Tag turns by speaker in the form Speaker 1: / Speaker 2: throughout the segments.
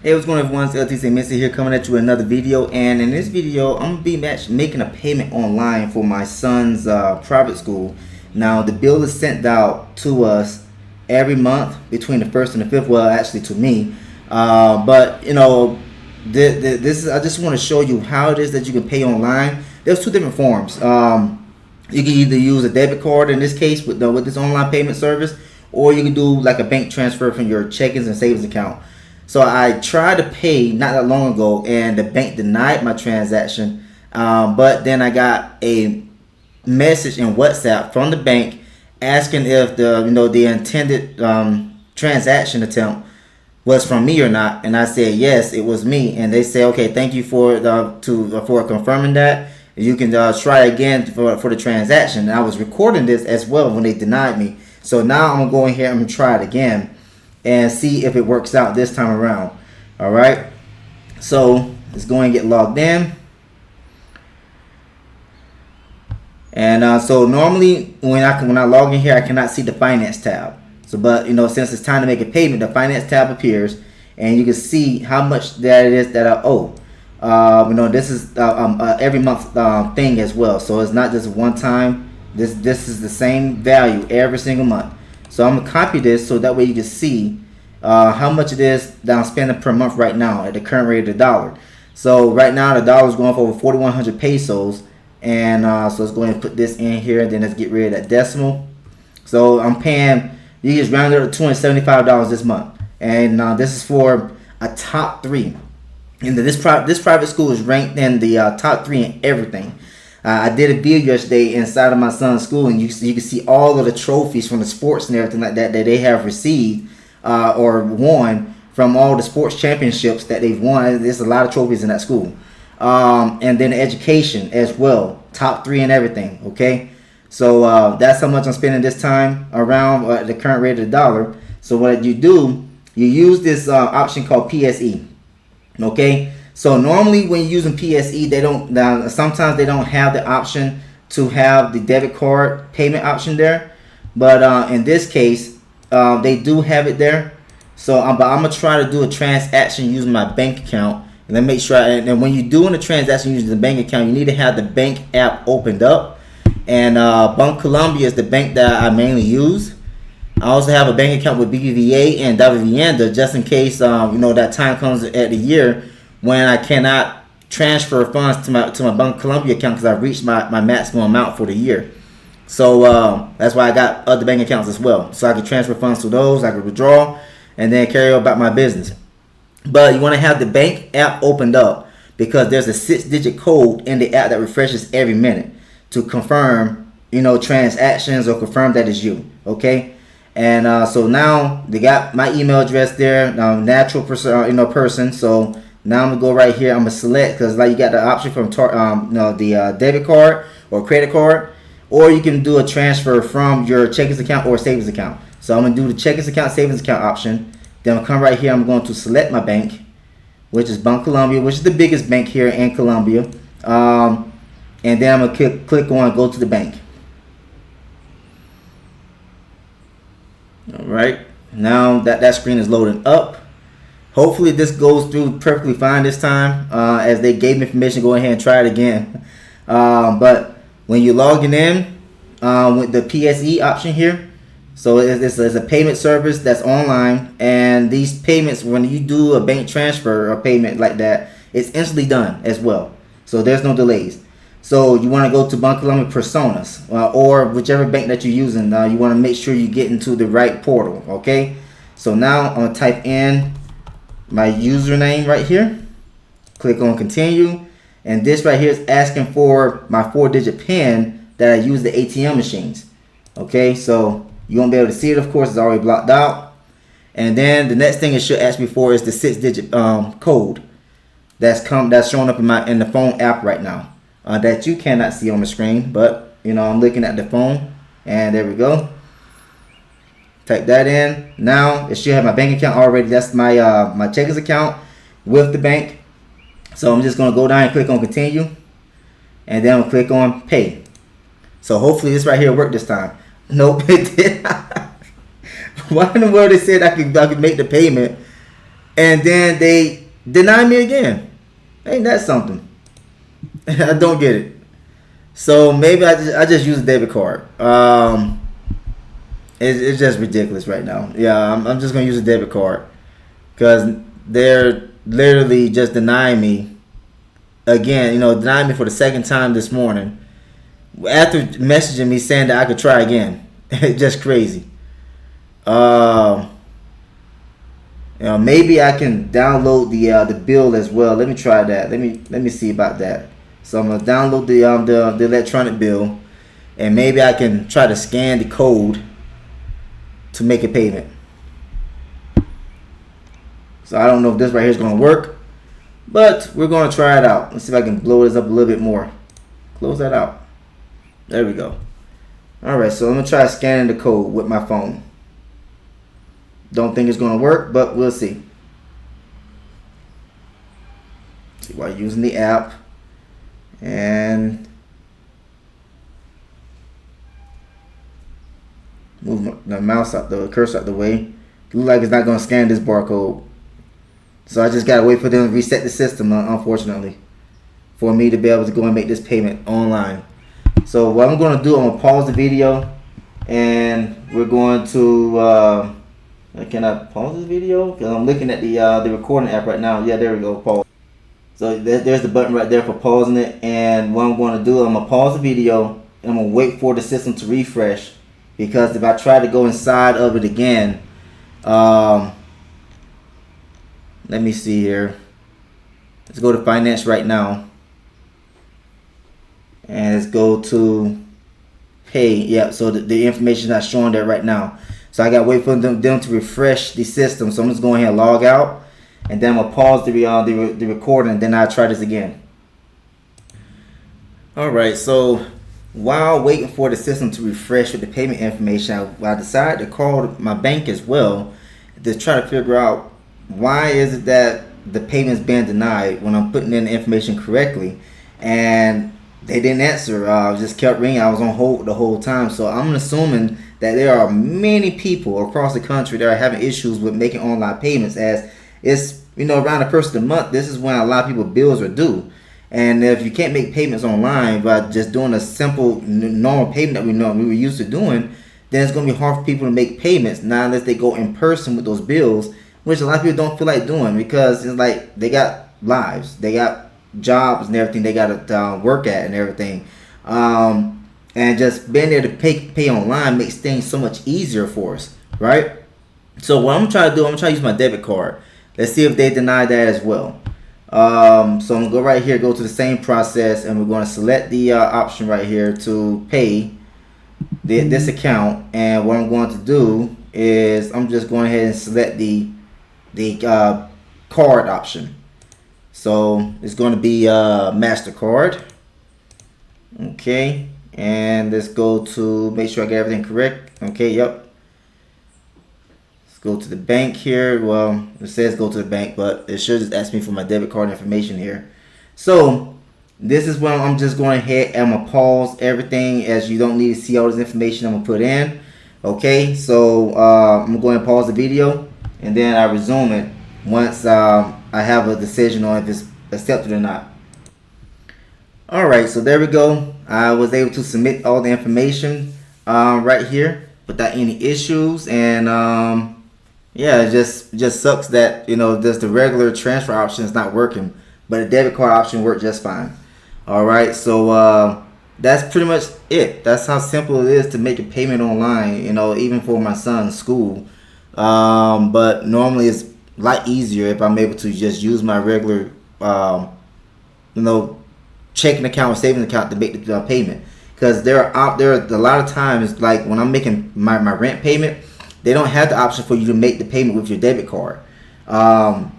Speaker 1: Hey, what's going on, everyone? It's LTC Missy here, coming at you with another video. And in this video, I'm going to be making a payment online for my son's private school. Now, the bill is sent out to us every month between the 1st and the 5th. Well, actually to me. But, you know, I just want to show you how it is that you can pay online. There's two different forms. You can either use a debit card in this case with this online payment service, or you can do like a bank transfer from your checkings and savings account. So I tried to pay not that long ago, and the bank denied my transaction. But then I got a message in WhatsApp from the bank asking if the intended transaction attempt was from me or not, and I said yes, it was me. And they say, okay, thank you for confirming that. You can try again for the transaction. And I was recording this as well when they denied me. So now I'm gonna go in here and try it again and see if it works out this time around. All right, so let's go and get logged in. And so normally when I log in here, I cannot see the finance tab. So, but since it's time to make a payment, the finance tab appears, and you can see how much that it is that I owe. This is every month thing as well. So it's not just one time. This is the same value every single month. So I'm gonna copy this so that way you can see how much it is that I'm spending per month right now at the current rate of the dollar. So right now the dollar is going for over 4,100 pesos, and so let's go ahead and put this in here, and then let's get rid of that decimal. So I'm paying, you just rounded up to $275 this month, and this is for a top 3. And this private school is ranked in the top 3 in everything. I did a video yesterday inside of my son's school, and you can see all of the trophies from the sports and everything like that they have received or won from all the sports championships that they've won. There's a lot of trophies in that school. And then education as well, top 3 in everything. Okay, so that's how much I'm spending this time around the current rate of the dollar. So what you do, you use this option called PSE. Okay. So normally when you're using PSE, sometimes they don't have the option to have the debit card payment option there. But in this case, they do have it there. So but I'm going to try to do a transaction using my bank account. And then make sure, and when you're doing a transaction using the bank account, you need to have the bank app opened up. And Colombia is the bank that I mainly use. I also have a bank account with BBVA and Davivienda just in case that time comes at the year when I cannot transfer funds to my Bank Colombia account because I've reached my maximum amount for the year. So that's why I got other bank accounts as well. So I can transfer funds to those, I can withdraw, and then carry on about my business. But you want to have the bank app opened up because there's a 6-digit code in the app that refreshes every minute to confirm, transactions or confirm that it's you. Okay. And so now they got my email address there, natural person. So now I'm gonna go right here. I'm gonna select, because like you got the option from the debit card or credit card, or you can do a transfer from your checkings account or savings account. So I'm gonna do the checkings account, savings account option. Then I'll come right here. I'm going to select my bank, which is Bank Colombia, which is the biggest bank here in Colombia. And then I'm gonna click on go to the bank. All right. Now that screen is loading up. Hopefully this goes through perfectly fine this time. As they gave me permission, go ahead and try it again. But when you're logging in with the PSE option here, so it's a payment service that's online, and these payments, when you do a bank transfer or payment like that, it's instantly done as well. So there's no delays. So you want to go to Bank Colombia Personas or whichever bank that you're using. You want to make sure you get into the right portal. Okay. So now I'm gonna type in my username right here, click on continue, and this right here is asking for my 4-digit PIN that I use the ATM machines. Okay, so you won't be able to see it, of course, it's already blocked out. And then the next thing it should ask me for is the 6-digit code that's showing up in the phone app right now, that you cannot see on the screen, but I'm looking at the phone, and there we go. Type that in. Now it should have my bank account already. That's my my checkers account with the bank. So I'm just gonna go down and click on continue, and then I'll click on pay. So hopefully this right here worked this time. Nope, it did not. Why in the world they said I could make the payment and then they deny me again. Ain't that something? I don't get it. So maybe I just use a debit card. It's just ridiculous right now. Yeah, I'm just gonna use a debit card because they're literally just denying me again. Denying me for the second time this morning after messaging me saying that I could try again. It's just crazy. Maybe I can download the bill as well. Let me try that. Let me see about that. So I'm gonna download the electronic bill, and maybe I can try to scan the code to make a payment. So I don't know if this right here is gonna work, but we're gonna try it out. Let's see if I can blow this up a little bit more. Close that out. There we go. All right, so I'm gonna try scanning the code with my phone. Don't think it's gonna work, but we'll see. See, while using the app and move the mouse out, the cursor out the way. It looks like it's not gonna scan this barcode, so I just gotta wait for them to reset the system. Unfortunately, for me to be able to go and make this payment online. So what I'm gonna do, I'm gonna pause the video, and we're going to. Can I pause this video? Because I'm looking at the recording app right now. Yeah, there we go. Pause. So there's the button right there for pausing it. And what I'm going to do, I'm going to pause the video. And I'm going to wait for the system to refresh. Because if I try to go inside of it again, let me see here. Let's go to finance right now. And let's go to pay. Yep, so the information is not showing there right now. So I got to wait for them to refresh the system. So I'm just going ahead and log out. And then I'm going to pause the recording. And then I'll try this again. Alright, so while waiting for the system to refresh with the payment information, I decided to call my bank as well to try to figure out why is it that the payment's being denied when I'm putting in the information correctly. And they didn't answer. Just kept ringing. I was on hold the whole time. So I'm assuming that there are many people across the country that are having issues with making online payments, as it's around the first of the month. This is when a lot of people's bills are due, and if you can't make payments online by just doing a simple normal payment that we were used to doing, then it's going to be hard for people to make payments now unless they go in person with those bills, which a lot of people don't feel like doing because it's like they got lives, they got jobs and everything they got to work at and everything. And just being there to pay online makes things so much easier for us, right? So what I'm going to try to do, I'm going to try to use my debit card. Let's see if they deny that as well. So I'm going to go right here, go to the same process, and we're going to select the option right here to pay this account. And what I'm going to do is I'm just going ahead and select the card option. So it's going to be MasterCard. Okay. And let's go to make sure I get everything correct. Okay, yep. Let's go to the bank here. Well, it says go to the bank, but it should just ask me for my debit card information here. So this is when I'm just going ahead and I'm gonna pause everything, as you don't need to see all this information I'm gonna put in. Okay, so I'm gonna go ahead and pause the video, and then I resume it once I have a decision on if it's accepted or not. Alright, so there we go. I was able to submit all the information right here without any issues, and yeah, it just sucks that just the regular transfer option is not working, but the debit card option worked just fine. Alright, so that's pretty much it. That's how simple it is to make a payment online, even for my son's school. But normally it's a lot easier if I'm able to just use my regular checking account or savings account to make the payment, because there are a lot of times, like when I'm making my rent payment, they don't have the option for you to make the payment with your debit card, and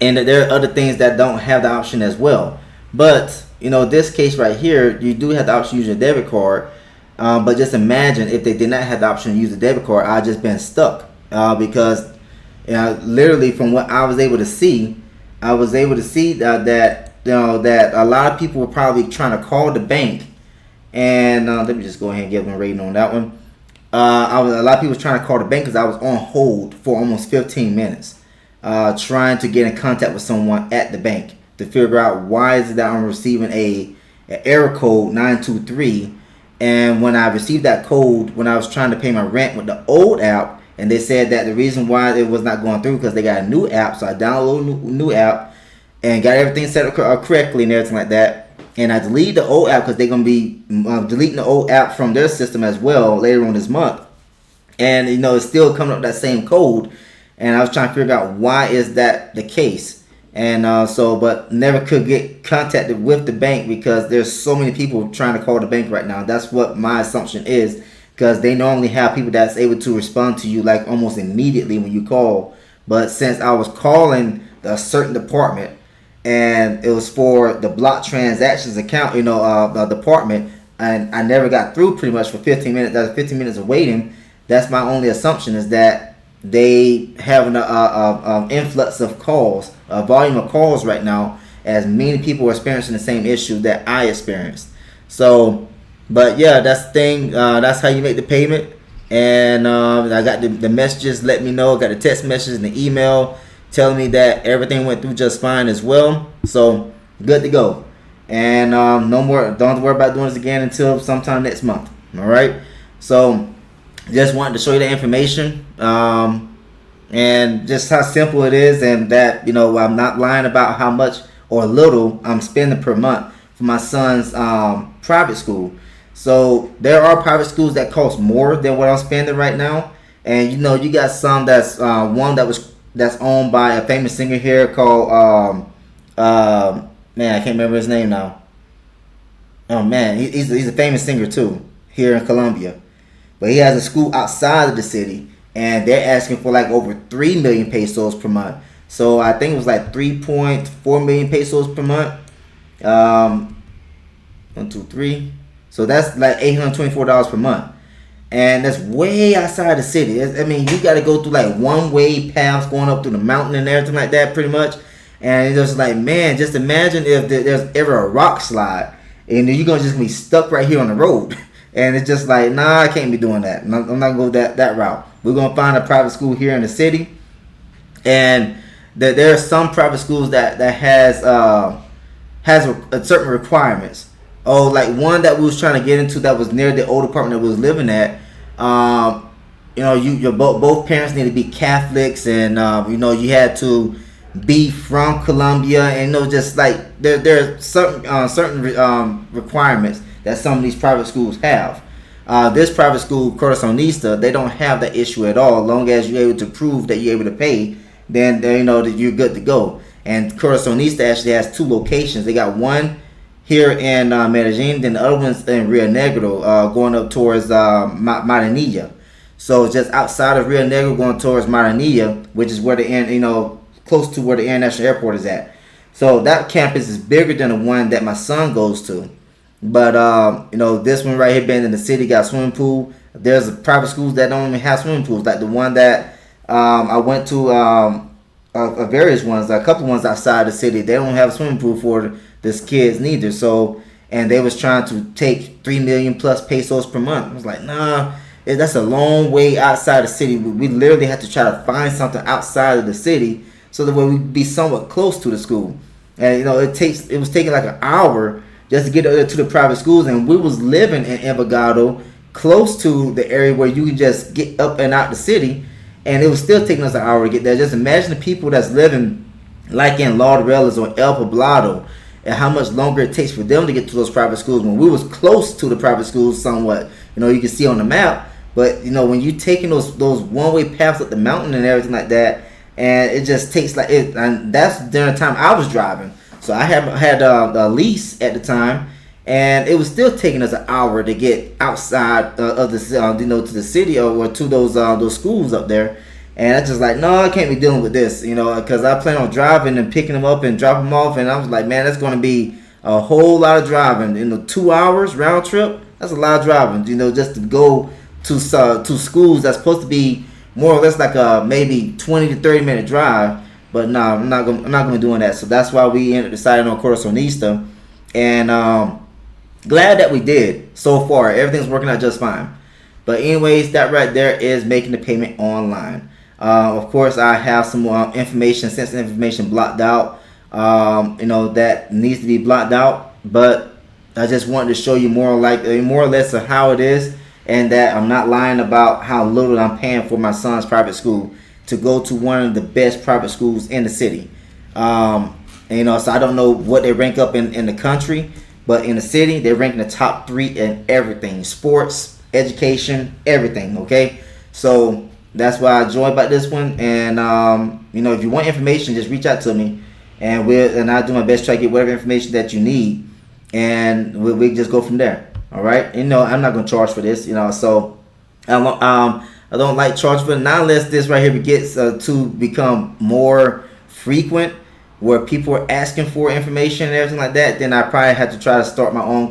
Speaker 1: there are other things that don't have the option as well. But this case right here, you do have the option to use your debit card, but just imagine if they did not have the option to use the debit card, I'd just been stuck, because literally from what I was able to see, that that a lot of people were probably trying to call the bank, and let me just go ahead and give them a rating on that one. A lot of people were trying to call the bank because I was on hold for almost 15 minutes. trying to get in contact with someone at the bank to figure out why is it that I'm receiving an error code 923. And when I received that code, when I was trying to pay my rent with the old app, and they said that the reason why it was not going through because they got a new app. So I downloaded a new app and got everything set up correctly and everything like that. And I deleted the old app because they're going to be deleting the old app from their system as well later on this month. And, it's still coming up with that same code. And I was trying to figure out why is that the case. And but never could get contacted with the bank because there's so many people trying to call the bank right now. That's what my assumption is, because they normally have people that's able to respond to you like almost immediately when you call. But since I was calling a certain department and it was for the block transactions account, department, and I never got through pretty much for 15 minutes. That's 15 minutes of waiting. That's my only assumption, is that they have an influx of calls, a volume of calls right now, as many people are experiencing the same issue that I experienced. So, but yeah, that's the thing. That's how you make the payment. And I got the messages let me know. I got the text messages and the email telling me that everything went through just fine as well. So good to go. And no more. Don't have to worry about doing this again until sometime next month. All right. So just wanted to show you the information, and just how simple it is, and that I'm not lying about how much or little I'm spending per month for my son's private school. So there are private schools that cost more than what I'm spending right now, and you got some that's one that's owned by a famous singer here called man, I can't remember his name now. Oh man, he's a famous singer too here in Colombia. But he has a school outside of the city, and they're asking for like over 3 million pesos per month. So I think it was like 3.4 million pesos per month. 1, 2, 3. So that's like $824 per month. And that's way outside the city. I mean, you got to go through like one-way paths going up through the mountain and everything like that pretty much. And it's just like, man, just imagine if there's ever a rock slide and you're going to just be stuck right here on the road. And it's just like, nah, I can't be doing that. I'm not going to go that route. We're going to find a private school here in the city. And there are some private schools that has certain requirements. Oh, like one that we was trying to get into that was near the old apartment that we was living at. Your both parents need to be Catholics, and you had to be from Colombia, and just like there are certain requirements that some of these private schools have. This private school, Corazonista, they don't have that issue at all. As long as you're able to prove that you're able to pay, then that you're good to go. And Corazonista actually has 2 locations. They got one here in Medellin, then the other one's in Rio Negro, going up towards Maranilla. So just outside of Rio Negro, going towards Maranilla, which is where close to where the international airport is at. So that campus is bigger than the one that my son goes to. But this one right here, being in the city, got a swimming pool. There's private schools that don't even have swimming pools, like the one that I went to. Various ones, a couple ones outside the city, they don't have a swimming pool for this kids neither. So, and they was trying to take 3 million plus pesos per month. I was like, nah, that's a long way outside the city. We literally had to try to find something outside of the city so that way we'd be somewhat close to the school. And it was taking like an hour just to get to the private schools, and we was living in Envigado, close to the area where you can just get up and out the city, and it was still taking us an hour to get there. Just imagine the people that's living like in Laudereles or El Poblado, and how much longer it takes for them to get to those private schools when we was close to the private schools somewhat. You can see on the map, but when you taking those one-way paths up the mountain and everything like that, and it just takes like it. And that's during the time I was driving. So I had a lease at the time, and it was still taking us an hour to get outside of the to the city or to those schools up there. And I just like, no, I can't be dealing with this, because I plan on driving and picking them up and dropping them off, and I was like, man, that's going to be a whole lot of driving. 2 hours round trip. That's a lot of driving. Just to go to schools that's supposed to be more or less like a maybe 20 to 30 minute drive. But no, I'm not gonna be doing that. So that's why we ended up deciding on Corazonista, and glad that we did so far. Everything's working out just fine. But anyways, that right there is making the payment online. Of course, I have some sensitive information blocked out. That needs to be blocked out. But I just wanted to show you more or less of how it is, and that I'm not lying about how little I'm paying for my son's private school to go to one of the best private schools in the city. So I don't know what they rank up in the country, but in the city, they rank in the top 3 in everything: sports, education, everything. Okay, so that's why I enjoy about this one. And if you want information, just reach out to me, and I'll do my best to try to get whatever information that you need, and we just go from there. All right, I'm not gonna charge for this. So I don't like charge for it, not unless this right here gets to become more frequent, where people are asking for information and everything like that. Then I probably have to try to start my own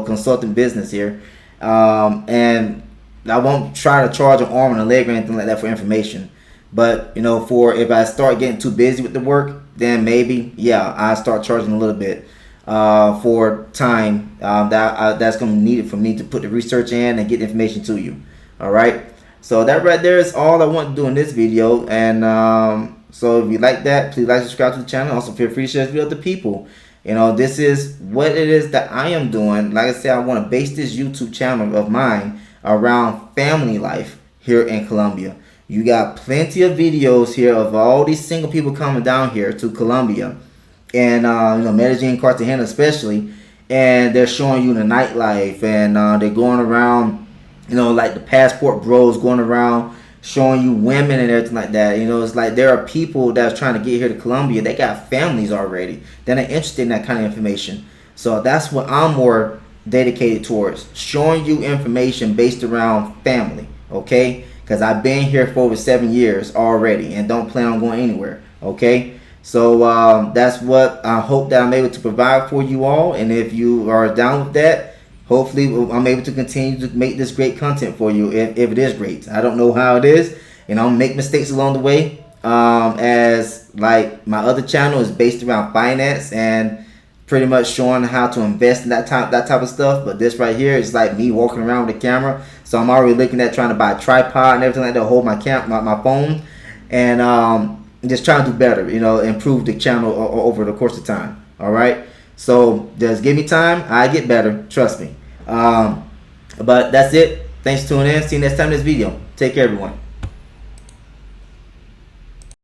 Speaker 1: consulting business here, and I won't try to charge an arm and a leg or anything like that for information. But for if I start getting too busy with the work, then maybe I start charging a little bit for time that's going to be needed for me to put the research in and get information to you. All right. So that right there is all I want to do in this video. And so if you like that, please like, subscribe to the channel. Also feel free to share this video with the people. This is what it is that I am doing. Like I said, I want to base this YouTube channel of mine around family life here in Colombia. You got plenty of videos here of all these single people coming down here to Colombia, and Medellin, Cartagena especially, and they're showing you the nightlife, and they're going around, like the passport bros going around showing you women and everything like that. It's like there are people that's trying to get here to Colombia. They got families already. They're not interested in that kind of information. So that's what I'm more dedicated towards, showing you information based around family. Okay, because I've been here for over 7 years already and don't plan on going anywhere. Okay, so that's what I hope that I'm able to provide for you all. And if you are down with that, hopefully I'm able to continue to make this great content for you if it is great. I don't know how it is, make mistakes along the way, as like my other channel is based around finance and pretty much showing how to invest in that type of stuff. But this right here is like me walking around with a camera, so I'm already looking at trying to buy a tripod and everything like that to hold my phone, and just trying to do better, improve the channel over the course of time. All right, so just give me time, I get better, trust me. But that's it. Thanks for tuning in. See you next time in this video. Take care, everyone.